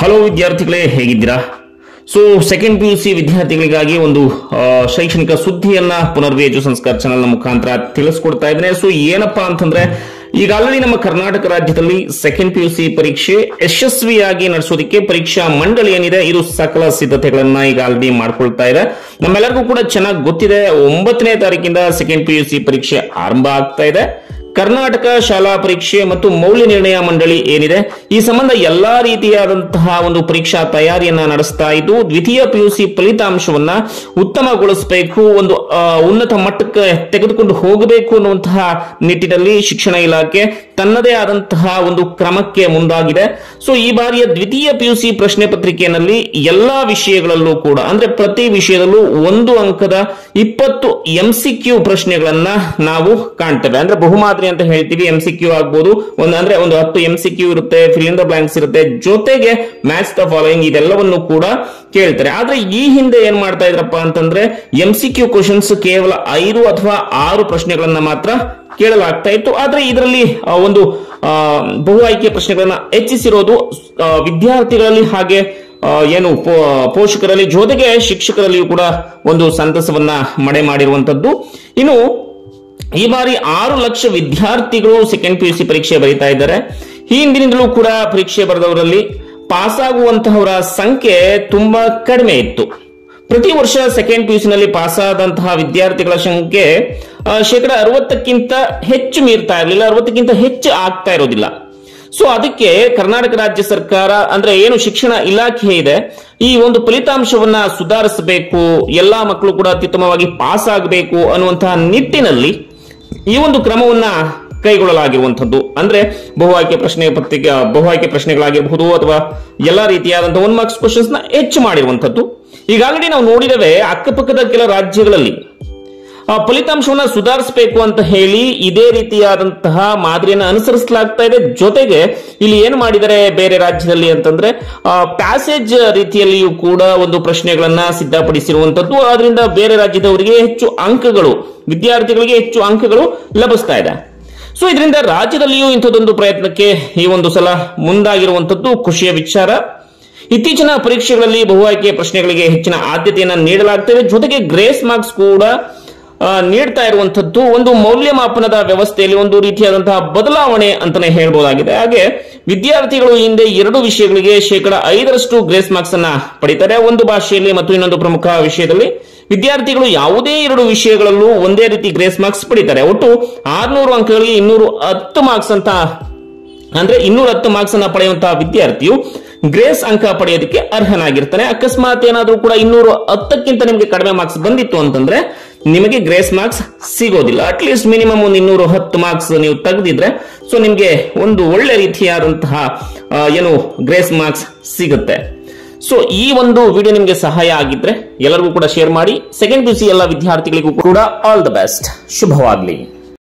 Hello ವಿದ್ಯಾರ್ಥಿಗಳೇ, ಹೇಗಿದ್ದೀರಾ? Second PUC ವಿದ್ಯಾರ್ಥಿಗಳಿಗಾಗಿ ಒಂದು ಶೈಕ್ಷಣಿಕ ಸುದ್ದಿಯನ್ನ ಪುನರ್ವೇಜು ಸಂಸ್ಕಾರ ಚಾನೆಲ್ ಮುಖಾಂತರ ತಿಳಿಸ್ಕೊಡ್ತಾ ಇದ್ದೇನೆ. ಏನಪ್ಪಾ ಅಂತಂದ್ರೆ, ಈಗ ಆಲ್ರೆಡಿ ನಮ್ಮ ಕರ್ನಾಟಕ ರಾಜ್ಯದಲ್ಲಿ ಸೆಕೆಂಡ್ PUC ಪರೀಕ್ಷೆ ಯಶಸ್ವಿಯಾಗಿ ನಡೆಸೋದಕ್ಕೆ ಪರೀಕ್ಷಾ ಮಂಡಳಿ ಏನಿದೆ ಇದು ಸಕಲ ಸಿದ್ಧತೆಗಳನ್ನ ಈಗ ಆಲ್ರೆಡಿ ಮಾಡ್ಕೊಳ್ತಾ ಇದೆ. ನಮ್ಮೆಲ್ಲರಿಗೂ ಕೂಡ ಚೆನ್ನಾಗಿ ಗೊತ್ತಿದೆ, 9ನೇ ತಾರೀಕಿಂದ ಸೆಕೆಂಡ್ PUC ಪರೀಕ್ಷೆ ಆರಂಭ ಆಗ್ತಾ ಇದೆ. ಕರ್ನಾಟಕ ಶಾಲಾ ಪರೀಕ್ಷೆ ಮತ್ತು ಮೌಲ್ಯ ನಿರ್ಣಯ ಮಂಡಳಿ ಏನಿದೆ ಈ ಸಂಬಂಧ ಎಲ್ಲಾ ರೀತಿಯಾದಂತಹ ಒಂದು ಪರೀಕ್ಷಾ ತಯಾರಿಯನ್ನ ನಡೆಸ್ತಾ ಇದ್ದು, ದ್ವಿತೀಯ PUC ಫಲಿತಾಂಶವನ್ನ ಉತ್ತಮಗೊಳಿಸಬೇಕು, ಒಂದು ಉನ್ನತ ಮಟ್ಟಕ್ಕೆ ತೆಗೆದುಕೊಂಡು ಹೋಗಬೇಕು ಅನ್ನುವಂತಹ ನಿಟ್ಟಿನಲ್ಲಿ ಶಿಕ್ಷಣ ಇಲಾಖೆ ತನ್ನದೇ ಆದಂತಹ ಒಂದು ಕ್ರಮಕ್ಕೆ ಮುಂದಾಗಿದೆ. ಈ ಬಾರಿಯ ದ್ವಿತೀಯ PUC ಪ್ರಶ್ನೆ ಪತ್ರಿಕೆಯಲ್ಲಿ ಎಲ್ಲಾ ವಿಷಯಗಳಲ್ಲೂ ಕೂಡ ಅಂದ್ರೆ ಪ್ರತಿ ವಿಷಯದಲ್ಲೂ 1 ಅಂಕದ 20 MCQ ಪ್ರಶ್ನೆಗಳನ್ನ ನಾವು ಕಾಣ್ತೇವೆ. ಅಂದ್ರೆ ಬಹುಮಾದರಿ ಅಂತ ಹೇಳ್ತೀವಿ. MCQ ಆಗ್ಬೋದು, ಒಂದು 10 MCQ ಇರುತ್ತೆ, ಫಿಲ್ ಇನ್ ದ ಬ್ಲಾಂಕ್ಸ್ ಇರುತ್ತೆ, ಜೊತೆಗೆ ಮ್ಯಾಚ್ ದ ಫಾಲೋಯಿಂಗ್ ಇದೆಲ್ಲವನ್ನು ಕೂಡ ಕೇಳ್ತಾರೆ. ಆದ್ರೆ ಈ ಹಿಂದೆ ಏನ್ ಮಾಡ್ತಾ ಇದ್ರಪ್ಪ ಅಂತಂದ್ರೆ MCQ ಕ್ವಶನ್ಸ್ ಕೇವಲ 5 ಅಥವಾ 6 ಪ್ರಶ್ನೆಗಳನ್ನ ಮಾತ್ರ ಕೇಳಲಾಗ್ತಾ ಇತ್ತು. ಆದ್ರೆ ಇದರಲ್ಲಿ ಒಂದು ಬಹು ಆಯ್ಕೆ ಪ್ರಶ್ನೆಗಳನ್ನ ಹೆಚ್ಚಿಸಿರೋದು ವಿದ್ಯಾರ್ಥಿಗಳಲ್ಲಿ ಹಾಗೆ ಪೋಷಕರಲ್ಲಿ ಜೊತೆಗೆ ಶಿಕ್ಷಕರಲ್ಲಿಯೂ ಕೂಡ ಒಂದು ಸಂತಸವನ್ನ ಮಡೆ ಮಾಡಿರುವಂತದ್ದು. ಇನ್ನು ಈ ಬಾರಿ 6 ಲಕ್ಷ ವಿದ್ಯಾರ್ಥಿಗಳು ಸೆಕೆಂಡ್ PUC ಪರೀಕ್ಷೆ ಬರೀತಾ ಇದ್ದಾರೆ. ಈ ಹಿಂದಿನಿಂದಲೂ ಕೂಡ ಪರೀಕ್ಷೆ ಬರೆದವರಲ್ಲಿ ಪಾಸ್ ಆಗುವಂತಹವರ ಸಂಖ್ಯೆ ತುಂಬಾ ಕಡಿಮೆ ಇತ್ತು. ಪ್ರತಿ ವರ್ಷ ಸೆಕೆಂಡ್ PUC ನಲ್ಲಿ ಪಾಸ್ ಆದಂತಹ ವಿದ್ಯಾರ್ಥಿಗಳ ಸಂಖ್ಯೆ 60%ಕ್ಕಿಂತ ಹೆಚ್ಚು ಮೀರ್ತಾ ಇರಲಿಲ್ಲ, 60ಕ್ಕಿಂತ ಹೆಚ್ಚು ಆಗ್ತಾ ಇರೋದಿಲ್ಲ. ಅದಕ್ಕೆ ಕರ್ನಾಟಕ ರಾಜ್ಯ ಸರ್ಕಾರ ಅಂದ್ರೆ ಏನು ಶಿಕ್ಷಣ ಇಲಾಖೆ ಇದೆ ಈ ಒಂದು ಫಲಿತಾಂಶವನ್ನ ಸುಧಾರಿಸಬೇಕು, ಎಲ್ಲಾ ಮಕ್ಕಳು ಕೂಡ ಅತ್ಯುತ್ತಮವಾಗಿ ಪಾಸ್ ಆಗಬೇಕು ಅನ್ನುವಂತಹ ನಿಟ್ಟಿನಲ್ಲಿ ಈ ಒಂದು ಕ್ರಮವನ್ನ ಕೈಗೊಳ್ಳಲಾಗಿರುವಂತದ್ದು. ಅಂದ್ರೆ ಬಹು ಆಯ್ಕೆ ಪ್ರಶ್ನೆಗಳಾಗಿರಬಹುದು ಅಥವಾ ಎಲ್ಲಾ ರೀತಿಯಾದಂತಹ 1 ಮಾರ್ಕ್ಸ್ ಕ್ವಶನ್ಸ್ ನ ಹೆಚ್ಚು ಮಾಡಿರುವಂತದ್ದು. ಈಗಾಗಲೇ ನಾವು ನೋಡಿದವೆ ಅಕ್ಕಪಕ್ಕದ ಕೆಲ ರಾಜ್ಯಗಳಲ್ಲಿ ಫಲಿತಾಂಶವನ್ನ ಸುಧಾರಿಸಬೇಕು ಅಂತ ಹೇಳಿ ಇದೇ ರೀತಿಯಾದಂತಹ ಮಾದರಿಯನ್ನು ಅನುಸರಿಸಲಾಗ್ತಾ ಇದೆ. ಜೊತೆಗೆ ಇಲ್ಲಿ ಏನು ಮಾಡಿದರೆ ಬೇರೆ ರಾಜ್ಯದಲ್ಲಿ ಅಂತಂದ್ರೆ ಪ್ಯಾಸೇಜ್ ರೀತಿಯಲ್ಲಿಯೂ ಕೂಡ ಒಂದು ಪ್ರಶ್ನೆಗಳನ್ನ ಸಿದ್ಧಪಡಿಸಿರುವಂತದ್ದು. ಆದ್ರಿಂದ ಬೇರೆ ರಾಜ್ಯದವರಿಗೆ ವಿದ್ಯಾರ್ಥಿಗಳಿಗೆ ಹೆಚ್ಚು ಅಂಕಗಳು ಲಭಿಸ್ತಾ ಇದೆ. ಇದರಿಂದ ರಾಜ್ಯದಲ್ಲಿಯೂ ಇಂಥದ್ದೊಂದು ಪ್ರಯತ್ನಕ್ಕೆ ಈ ಒಂದು ಸಲ ಮುಂದಾಗಿರುವಂತದ್ದು ಖುಷಿಯ ವಿಚಾರ. ಇತ್ತೀಚಿನ ಪರೀಕ್ಷೆಗಳಲ್ಲಿ ಬಹು ಆಯ್ಕೆ ಪ್ರಶ್ನೆಗಳಿಗೆ ಹೆಚ್ಚಿನ ಆದ್ಯತೆಯನ್ನ ನೀಡಲಾಗ್ತದೆ. ಜೊತೆಗೆ ಗ್ರೇಸ್ ಮಾರ್ಕ್ಸ್ ಕೂಡ ನೀಡ್ತಾ ಇರುವಂತದ್ದು ಒಂದು ಮೌಲ್ಯಮಾಪನದ ವ್ಯವಸ್ಥೆಯಲ್ಲಿ ಒಂದು ರೀತಿಯಾದಂತಹ ಬದಲಾವಣೆ ಅಂತಾನೆ ಹೇಳ್ಬಹುದಾಗಿದೆ. ಹಾಗೆ ವಿದ್ಯಾರ್ಥಿಗಳು ಹಿಂದೆ 2 ವಿಷಯಗಳಿಗೆ 5% ಗ್ರೇಸ್ ಮಾರ್ಕ್ಸ್ ಅನ್ನ ಪಡಿತಾರೆ. ಒಂದು ಭಾಷೆಯಲ್ಲಿ ಮತ್ತು ಇನ್ನೊಂದು ಪ್ರಮುಖ ವಿಷಯದಲ್ಲಿ ವಿದ್ಯಾರ್ಥಿಗಳು ಯಾವುದೇ 2 ವಿಷಯಗಳಲ್ಲೂ ಒಂದೇ ರೀತಿ ಗ್ರೇಸ್ ಮಾರ್ಕ್ಸ್ ಪಡಿತಾರೆ. ಒಟ್ಟು 600 ಅಂಕಗಳಿಗೆ 210 ಮಾರ್ಕ್ಸ್ ಅಂತ ಅಂದ್ರೆ 210 ಮಾರ್ಕ್ಸ್ ಅನ್ನ ಪಡೆಯುವಂತಹ ವಿದ್ಯಾರ್ಥಿಯು ಗ್ರೇಸ್ ಅಂಕ ಪಡೆಯೋದಕ್ಕೆ ಅರ್ಹನಾಗಿರ್ತಾನೆ. ಅಕಸ್ಮಾತ್ ಏನಾದ್ರೂ ಕೂಡ 210ಕ್ಕಿಂತ ನಿಮಗೆ ಕಡಿಮೆ ಮಾರ್ಕ್ಸ್ ಬಂದಿತ್ತು ಅಂತಂದ್ರೆ ನಿಮಗೆ ಗ್ರೇಸ್ ಮಾರ್ಕ್ಸ್ ಸಿಗೋದಿಲ್ಲ. ಅಟ್ಲೀಸ್ಟ್ ಮಿನಿಮಮ್ ಒಂದು 210 ಮಾರ್ಕ್ಸ್ ನೀವು ತೆಗೆದಿದ್ರೆ ನಿಮಗೆ ಒಂದು ಒಳ್ಳೆ ರೀತಿಯಾದಂತಹ ಗ್ರೇಸ್ ಮಾರ್ಕ್ಸ್ ಸಿಗುತ್ತೆ. ಈ ಒಂದು ವಿಡಿಯೋ ನಿಮಗೆ ಸಹಾಯ ಆಗಿದ್ರೆ ಎಲ್ಲರಿಗೂ ಕೂಡ ಶೇರ್ ಮಾಡಿ. ಸೆಕೆಂಡ್ PUC ಎಲ್ಲ ವಿದ್ಯಾರ್ಥಿಗಳಿಗೂ ಕೂಡ ಆಲ್ ದ ಬೆಸ್ಟ್, ಶುಭವಾಗಲಿ.